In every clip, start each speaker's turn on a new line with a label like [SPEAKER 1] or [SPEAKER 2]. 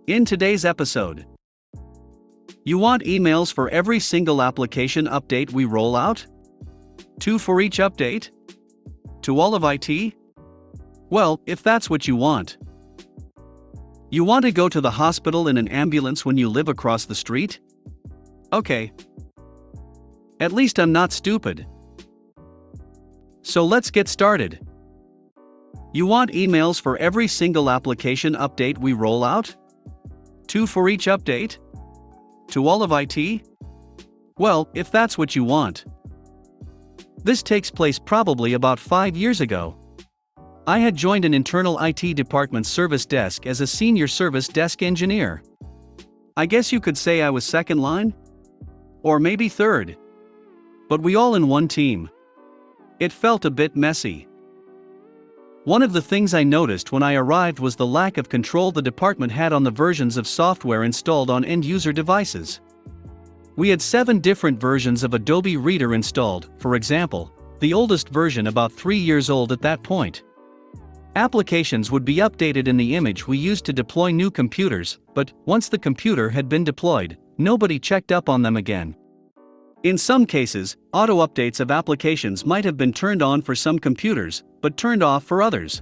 [SPEAKER 1] In today's episode, you want emails for every single application update we roll out? 2 for each update? To all of IT? Well, if that's what you want. You want to go to the hospital in an ambulance when you live across the street? Okay. At least I'm not stupid. So let's get started. You want emails for every single application update we roll out? 2 for each update? To all of IT? Well, if that's what you want. This takes place probably about 5 years ago. I had joined an internal IT department service desk as a senior service desk engineer. I guess you could say I was second line? Or maybe third. But we all in one team. It felt a bit messy. One of the things I noticed when I arrived was the lack of control the department had on the versions of software installed on end-user devices. We had 7 different versions of Adobe Reader installed, for example, the oldest version about 3 years old at that point. Applications would be updated in the image we used to deploy new computers, but once the computer had been deployed, nobody checked up on them again. In some cases, auto-updates of applications might have been turned on for some computers, but turned off for others.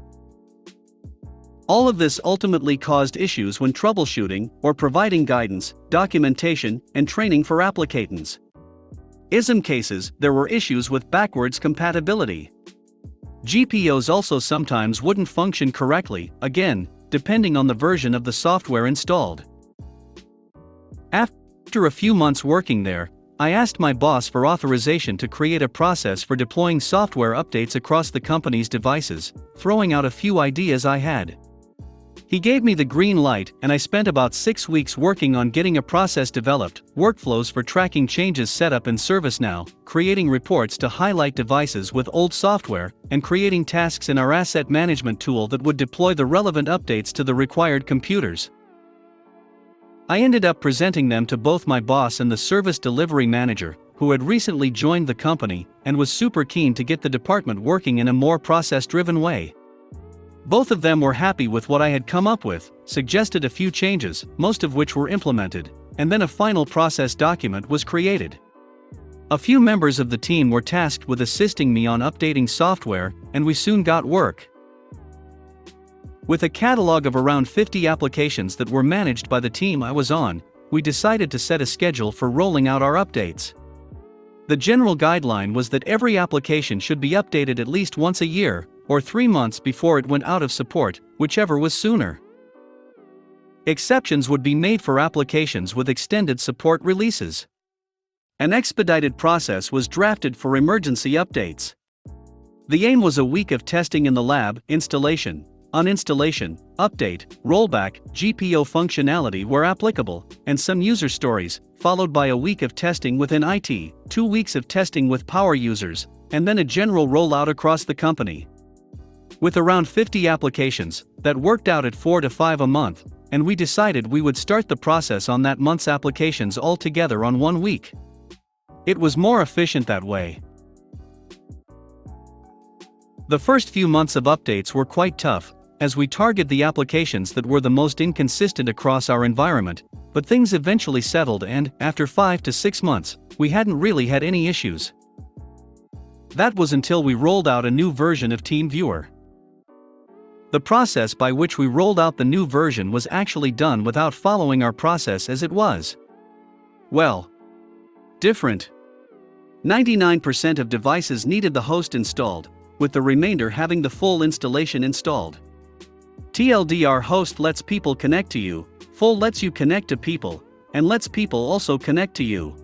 [SPEAKER 1] All of this ultimately caused issues when troubleshooting or providing guidance, documentation, and training for applicants. In some cases, there were issues with backwards compatibility. GPOs also sometimes wouldn't function correctly, again, depending on the version of the software installed. After a few months working there, I asked my boss for authorization to create a process for deploying software updates across the company's devices, throwing out a few ideas I had. He gave me the green light, and I spent about 6 weeks working on getting a process developed, workflows for tracking changes set up in ServiceNow, creating reports to highlight devices with old software, and creating tasks in our asset management tool that would deploy the relevant updates to the required computers. I ended up presenting them to both my boss and the service delivery manager, who had recently joined the company and was super keen to get the department working in a more process-driven way. Both of them were happy with what I had come up with, suggested a few changes, most of which were implemented, and then a final process document was created. A few members of the team were tasked with assisting me on updating software, and we soon got work. With a catalog of around 50 applications that were managed by the team I was on, we decided to set a schedule for rolling out our updates. The general guideline was that every application should be updated at least once a year, or 3 months before it went out of support, whichever was sooner. Exceptions would be made for applications with extended support releases. An expedited process was drafted for emergency updates. The aim was a week of testing in the lab, installation, uninstallation, update, rollback, GPO functionality where applicable, and some user stories, followed by a week of testing within IT, 2 weeks of testing with power users, and then a general rollout across the company. With around 50 applications, that worked out at 4 to 5 a month, and we decided we would start the process on that month's applications all together on 1 week. It was more efficient that way. The first few months of updates were quite tough, as we targeted the applications that were the most inconsistent across our environment, but things eventually settled and, after 5 to 6 months, we hadn't really had any issues. That was until we rolled out a new version of TeamViewer. The process by which we rolled out the new version was actually done without following our process as it was. Well, different. 99% of devices needed the host installed, with the remainder having the full installation installed. TLDR host lets people connect to you, full lets you connect to people, and lets people also connect to you.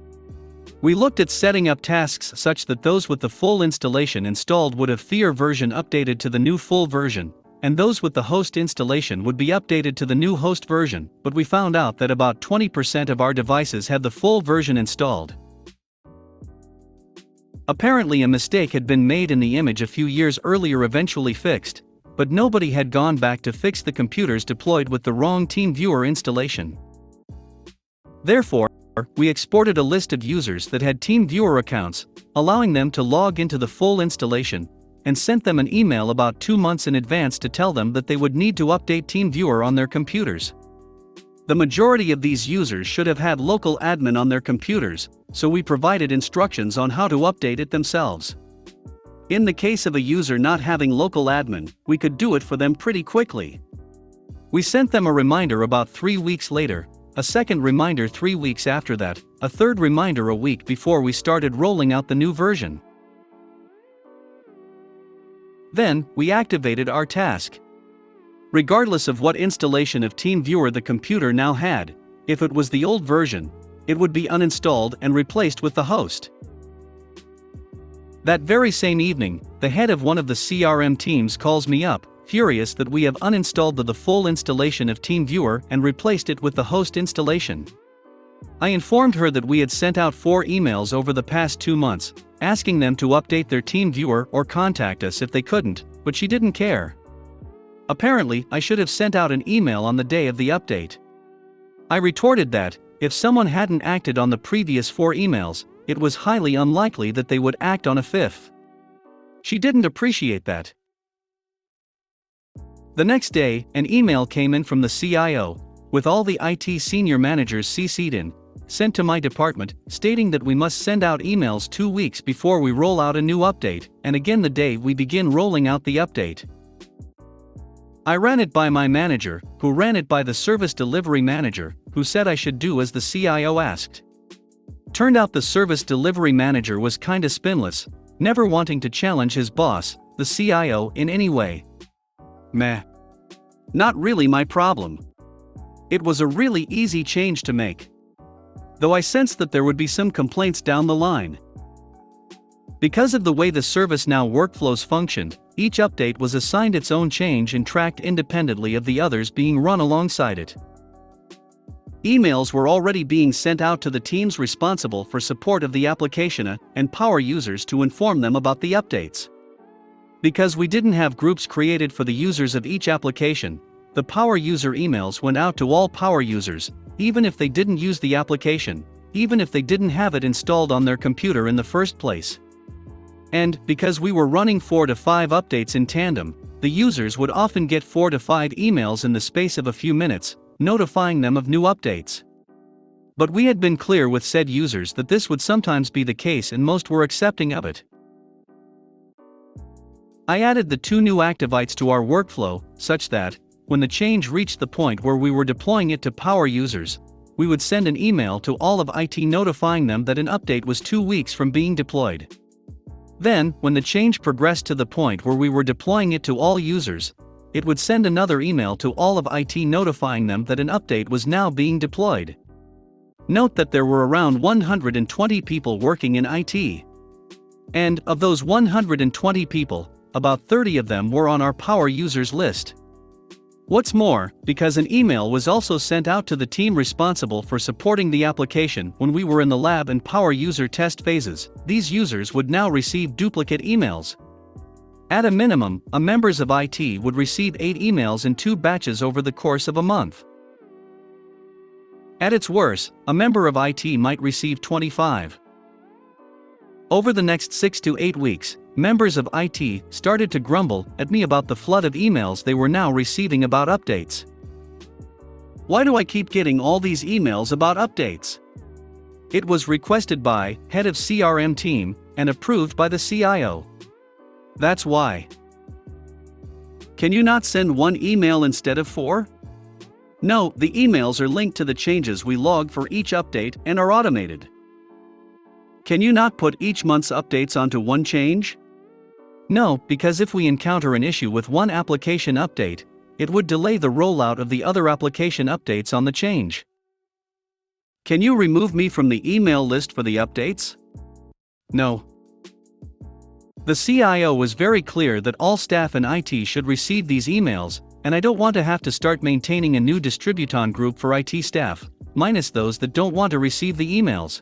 [SPEAKER 1] We looked at setting up tasks such that those with the full installation installed would have their version updated to the new full version, and those with the host installation would be updated to the new host version, but we found out that about 20% of our devices had the full version installed. Apparently a mistake had been made in the image a few years earlier, eventually fixed, but nobody had gone back to fix the computers deployed with the wrong TeamViewer installation. Therefore, we exported a list of users that had TeamViewer accounts, allowing them to log into the full installation, and sent them an email about 2 months in advance to tell them that they would need to update TeamViewer on their computers. The majority of these users should have had local admin on their computers, so we provided instructions on how to update it themselves. In the case of a user not having local admin, we could do it for them pretty quickly. We sent them a reminder about 3 weeks later, a second reminder 3 weeks after that, a third reminder a week before we started rolling out the new version. Then, we activated our task. Regardless of what installation of TeamViewer the computer now had, if it was the old version, it would be uninstalled and replaced with the host. That very same evening, the head of one of the CRM teams calls me up, furious that we have uninstalled the full installation of TeamViewer and replaced it with the host installation. I informed her that we had sent out 4 emails over the past 2 months, asking them to update their TeamViewer or contact us if they couldn't, but she didn't care. Apparently, I should have sent out an email on the day of the update. I retorted that, if someone hadn't acted on the previous 4 emails, it was highly unlikely that they would act on a 5th. She didn't appreciate that. The next day, an email came in from the CIO, with all the IT senior managers CC'd in, sent to my department, stating that we must send out emails 2 weeks before we roll out a new update, and again the day we begin rolling out the update. I ran it by my manager, who ran it by the service delivery manager, who said I should do as the CIO asked. Turned out the service delivery manager was kinda spinless, never wanting to challenge his boss, the CIO, in any way. Meh. Not really my problem. It was a really easy change to make. Though I sensed that there would be some complaints down the line. Because of the way the ServiceNow workflows functioned, each update was assigned its own change and tracked independently of the others being run alongside it. Emails were already being sent out to the teams responsible for support of the application and power users to inform them about the updates. Because we didn't have groups created for the users of each application, the power user emails went out to all power users, even if they didn't use the application, even if they didn't have it installed on their computer in the first place. And, because we were running 4 to 5 updates in tandem, the users would often get 4 to 5 emails in the space of a few minutes, notifying them of new updates. But we had been clear with said users that this would sometimes be the case and most were accepting of it. I added the 2 new Activites to our workflow, such that, when the change reached the point where we were deploying it to power users, we would send an email to all of IT notifying them that an update was 2 weeks from being deployed. Then, when the change progressed to the point where we were deploying it to all users, it would send another email to all of IT notifying them that an update was now being deployed. Note that there were around 120 people working in IT. And, of those 120 people, about 30 of them were on our power users list. What's more, because an email was also sent out to the team responsible for supporting the application when we were in the lab and power user test phases, these users would now receive duplicate emails. At a minimum, members of IT would receive 8 emails in 2 batches over the course of a month. At its worst, a member of IT might receive 25. Over the next 6 to 8 weeks, members of IT started to grumble at me about the flood of emails they were now receiving about updates. Why do I keep getting all these emails about updates? It was requested by head of CRM team and approved by the CIO. That's why. Can you not send 1 email instead of 4? No, the emails are linked to the changes we log for each update and are automated. Can you not put each month's updates onto 1 change? No, because if we encounter an issue with 1 application update, it would delay the rollout of the other application updates on the change. Can you remove me from the email list for the updates? No. The CIO was very clear that all staff in IT should receive these emails, and I don't want to have to start maintaining a new Distributon group for IT staff, minus those that don't want to receive the emails.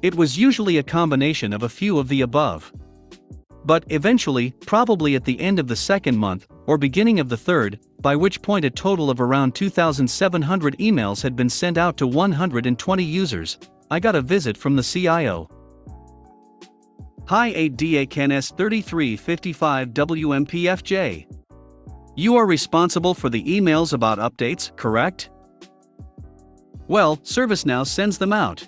[SPEAKER 1] It was usually a combination of a few of the above. But eventually, probably at the end of the 2nd month, or beginning of the 3rd, by which point a total of around 2,700 emails had been sent out to 120 users, I got a visit from the CIO. Hi 8DACANS3355WMPFJ. You are responsible for the emails about updates, correct? Well, ServiceNow sends them out.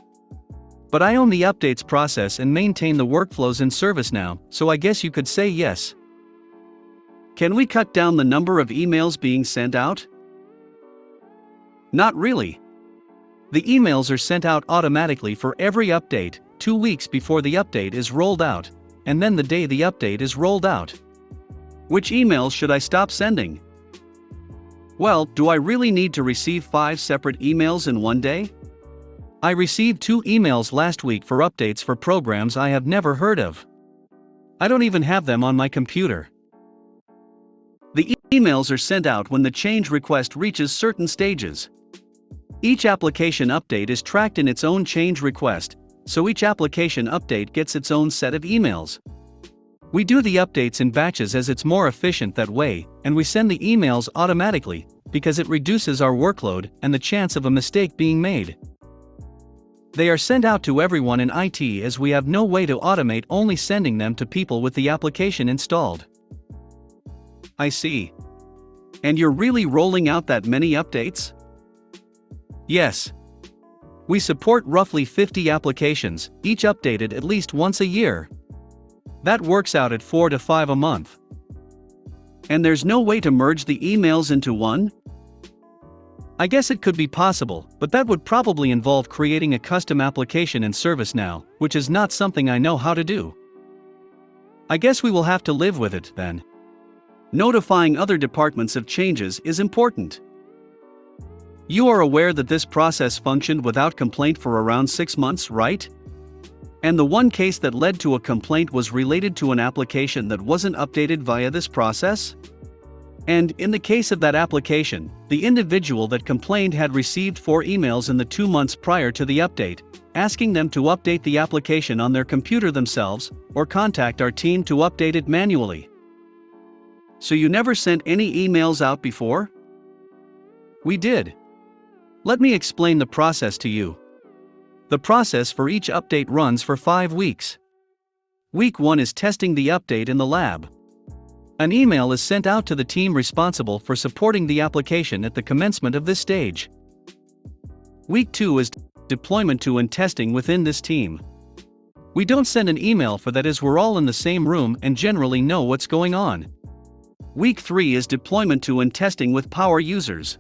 [SPEAKER 1] But I own the updates process and maintain the workflows in ServiceNow, so I guess you could say yes. Can we cut down the number of emails being sent out? Not really. The emails are sent out automatically for every update, 2 weeks before the update is rolled out, and then the day the update is rolled out. Which emails should I stop sending? Well, do I really need to receive 5 separate emails in one day? I received 2 emails last week for updates for programs I have never heard of. I don't even have them on my computer. The emails are sent out when the change request reaches certain stages. Each application update is tracked in its own change request, so each application update gets its own set of emails. We do the updates in batches as it's more efficient that way, and we send the emails automatically, because it reduces our workload and the chance of a mistake being made. They are sent out to everyone in IT as we have no way to automate only sending them to people with the application installed. I see. And you're really rolling out that many updates? Yes. We support roughly 50 applications, each updated at least once a year. That works out at 4 to 5 a month. And there's no way to merge the emails into one? I guess it could be possible, but that would probably involve creating a custom application in ServiceNow, which is not something I know how to do. I guess we will have to live with it, then. Notifying other departments of changes is important. You are aware that this process functioned without complaint for around 6 months, right? And the one case that led to a complaint was related to an application that wasn't updated via this process? And in the case of that application, the individual that complained had received 4 emails in the 2 months prior to the update, asking them to update the application on their computer themselves, or contact our team to update it manually. So you never sent any emails out before? We did. Let me explain the process to you. The process for each update runs for 5 weeks. Week 1 is testing the update in the lab. An email is sent out to the team responsible for supporting the application at the commencement of this stage. Week 2 is deployment to and testing within this team. We don't send an email for that as we're all in the same room and generally know what's going on. Week 3 is deployment to and testing with power users.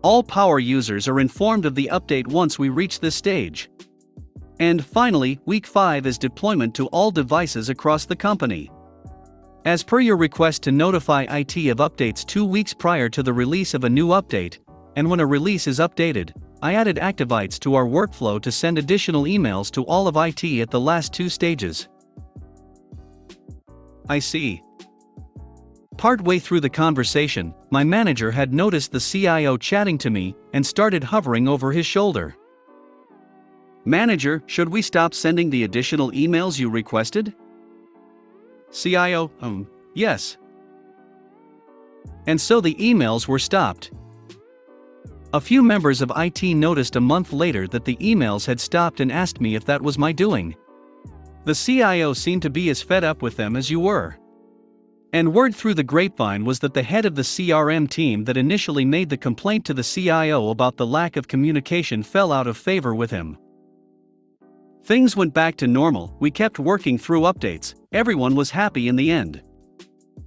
[SPEAKER 1] All power users are informed of the update once we reach this stage. And finally, Week 5 is deployment to all devices across the company. As per your request to notify IT of updates 2 weeks prior to the release of a new update, and when a release is updated, I added Activites to our workflow to send additional emails to all of IT at the last 2 stages. I see. Partway through the conversation, my manager had noticed the CIO chatting to me and started hovering over his shoulder. Manager, should we stop sending the additional emails you requested? CIO, yes. And so the emails were stopped. A few members of IT noticed a month later that the emails had stopped and asked me if that was my doing. The CIO seemed to be as fed up with them as you were. And word through the grapevine was that the head of the CRM team that initially made the complaint to the CIO about the lack of communication fell out of favor with him. Things went back to normal, we kept working through updates, everyone was happy in the end.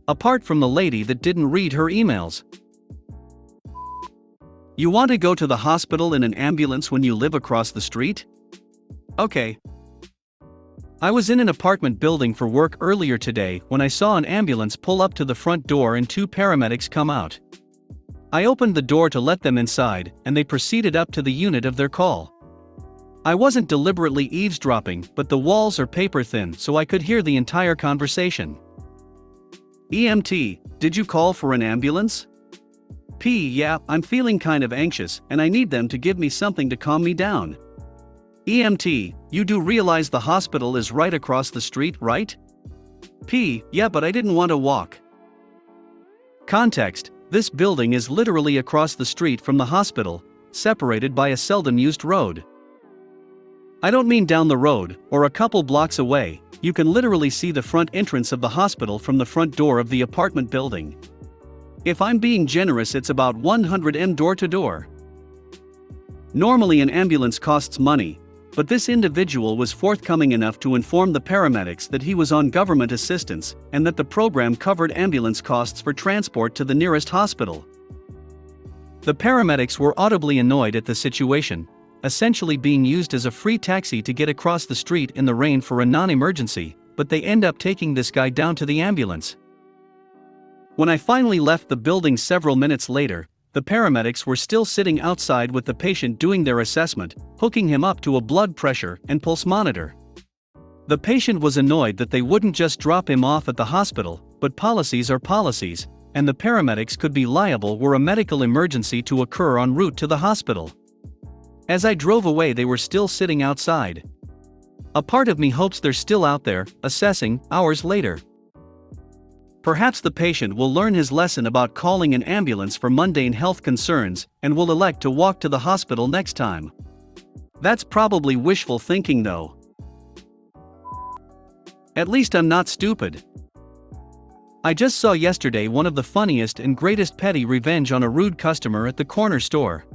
[SPEAKER 1] Apart from the lady that didn't read her emails. You want to go to the hospital in an ambulance when you live across the street? Okay. I was in an apartment building for work earlier today when I saw an ambulance pull up to the front door and 2 paramedics come out. I opened the door to let them inside, and they proceeded up to the unit of their call. I wasn't deliberately eavesdropping, but the walls are paper thin so I could hear the entire conversation. EMT, did you call for an ambulance? P, yeah, I'm feeling kind of anxious and I need them to give me something to calm me down. EMT, you do realize the hospital is right across the street, right? P, yeah, but I didn't want to walk. Context, this building is literally across the street from the hospital, separated by a seldom used road. I don't mean down the road, or a couple blocks away, you can literally see the front entrance of the hospital from the front door of the apartment building. If I'm being generous, it's about 100 m door to door. Normally an ambulance costs money, but this individual was forthcoming enough to inform the paramedics that he was on government assistance and that the program covered ambulance costs for transport to the nearest hospital. The paramedics were audibly annoyed at the situation, essentially being used as a free taxi to get across the street in the rain for a non-emergency, but they end up taking this guy down to the ambulance. When I finally left the building several minutes later, the paramedics were still sitting outside with the patient doing their assessment, hooking him up to a blood pressure and pulse monitor. The patient was annoyed that they wouldn't just drop him off at the hospital, but policies are policies, and the paramedics could be liable were a medical emergency to occur en route to the hospital. As I drove away, they were still sitting outside. A part of me hopes they're still out there, assessing, hours later. Perhaps the patient will learn his lesson about calling an ambulance for mundane health concerns and will elect to walk to the hospital next time. That's probably wishful thinking though. At least I'm not stupid. I just saw yesterday one of the funniest and greatest petty revenge on a rude customer at the corner store.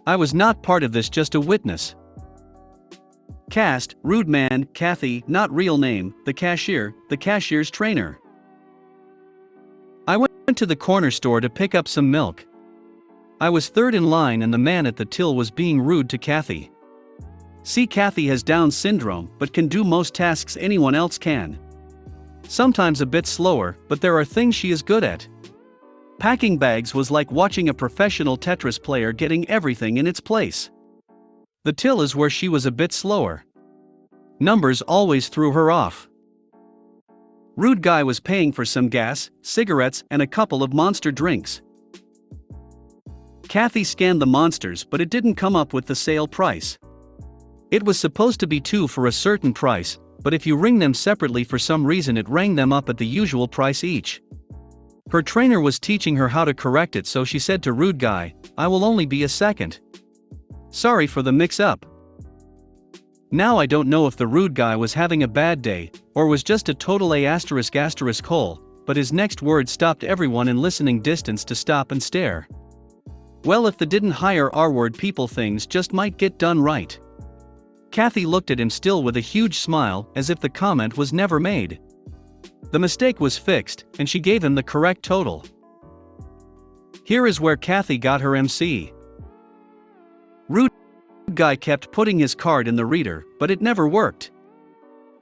[SPEAKER 1] I was not part of this, just a witness. Cast, rude man, Kathy, not real name, the cashier, the cashier's trainer. I went to the corner store to pick up some milk. I was third in line and the man at the till was being rude to Kathy. See, Kathy has Down syndrome but can do most tasks anyone else can. Sometimes a bit slower, but there are things she is good at. Packing bags was like watching a professional Tetris player getting everything in its place. The till is where she was a bit slower. Numbers always threw her off. Rude guy was paying for some gas, cigarettes, and a couple of Monster drinks. Kathy scanned the Monsters, but it didn't come up with the sale price. It was supposed to be 2 for a certain price, but if you ring them separately for some reason it rang them up at the usual price each. Her trainer was teaching her how to correct it, so she said to rude guy, "I will only be a second. Sorry for the mix-up." Now I don't know if the rude guy was having a bad day, or was just a total **** hole, but his next word stopped everyone in listening distance to stop and stare. Well, if the didn't hire R-word people, things just might get done right. Kathy looked at him still with a huge smile, as if the comment was never made. The mistake was fixed, and she gave him the correct total. Here is where Kathy got her MC. Rude guy kept putting his card in the reader, but it never worked.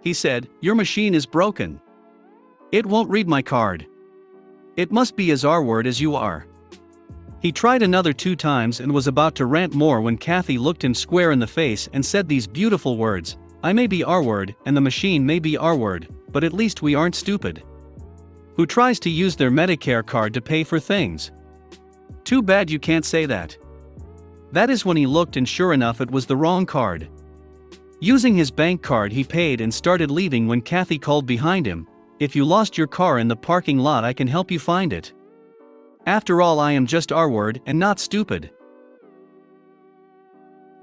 [SPEAKER 1] He said, "Your machine is broken. It won't read my card. It must be as R-word as you are." He tried another 2 times and was about to rant more when Kathy looked him square in the face and said these beautiful words, "I may be R-word and the machine may be R-word, but at least we aren't stupid. Who tries to use their Medicare card to pay for things? Too bad you can't say that." That is when he looked, and sure enough it was the wrong card. Using his bank card he paid and started leaving when Kathy called behind him, "If you lost your car in the parking lot I can help you find it. After all, I am just R-word and not stupid."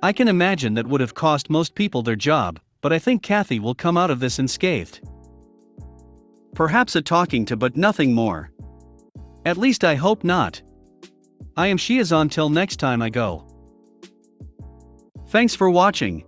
[SPEAKER 1] I can imagine that would have cost most people their job, but I think Kathy will come out of this unscathed. Perhaps a talking to, but nothing more. At least I hope not. She is on till next time I go. Thanks for watching.